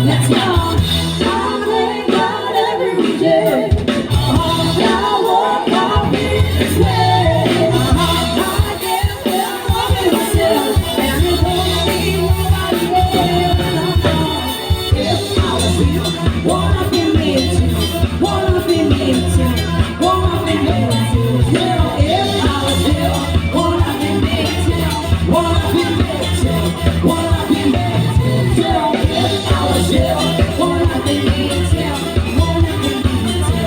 Let's go. I thank God every day. I walk out this way. I can't help myself, and it won't be nobody else. If I was you, what I've been made to, what I've been made to, what I've been made to. Yeah, if I was you, what I've been made to, what I've been made to, what I've been made to. Yeah, if I was you, what I've been made to, what I've been made to,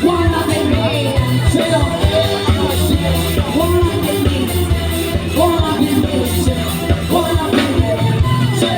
what I've been made to. If I was you, what I've been made to, what I've been made to, what I've been made to.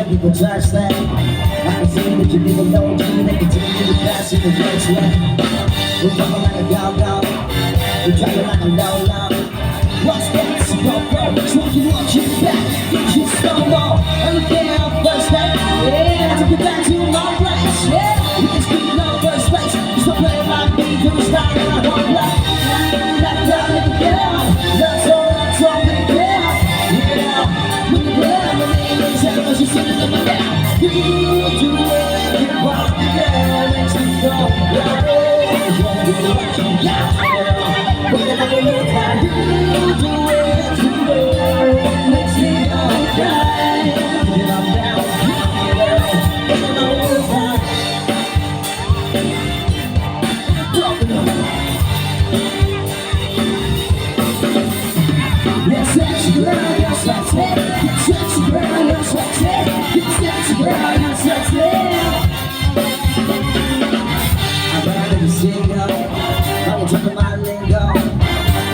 People touch that. I can see that you need a low G. They continue to pass in the next way. We're talking like a go-go. We're talking like a low-low. What's that? So go, smoking on your back. Get you slow-mo. Everything on first night. Yeah, I took it back to my place. Yeah, you can speak no first place. You still play like me, do the style and I won't lie. Not down in the girl. That's all big girl. Yeah, when the girl, my name is Emma, she's singing in my mouth. You do it, you walk the girl, makes me go right. You do what you got, girl. Whenever you can, you do it, makes me go right. When I'm down, girl, and I know it's hard. You're sexy girl, you're sexy. You're sexy girl, you're sexy. You're sexy girl, you're sexy. I'm ready to sing up. I will talk my lingo.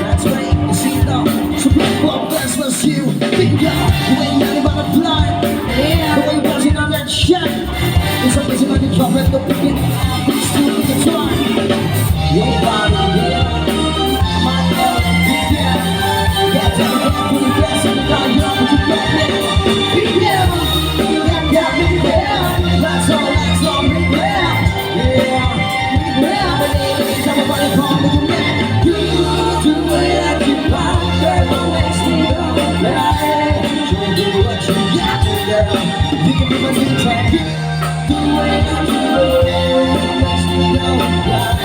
That's right, you see though. So big one bless was you. Bingo, you ain't nothing but a blind. The way you're buzzing on that shit. It's amazing when you drop at the beginning. It's still with the time. Your body, yeah. My love, yeah. That's how you got me best. And now you're what you got me. Yeah, you got me there. That's all me there. Yeah, but anyways, I'm about to call me the man. You do it, you pop, girl, makes me go right. You do what you got to, girl. You can be my new track. Do it, makes me go right.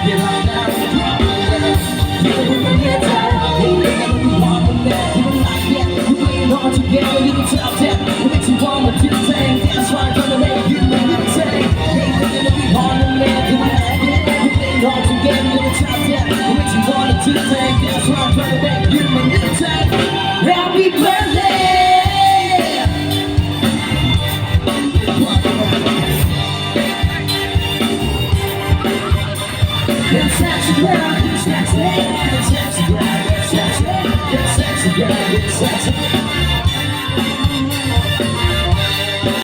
Get up now and drop it, girl. You can be my guitar. Together, you can tell that what makes you want to do things. That's why I'm gonna make you a new thing. Ain't gonna be hard to live, you might like it. You ain't hard to get, you can tell that what makes you want to do things. That's why I'm gonna make you a new thing. Happy birthday! You're sexy girl, you're sexy. You're sexy girl, you're sexy. You're sexy girl, you're sexy.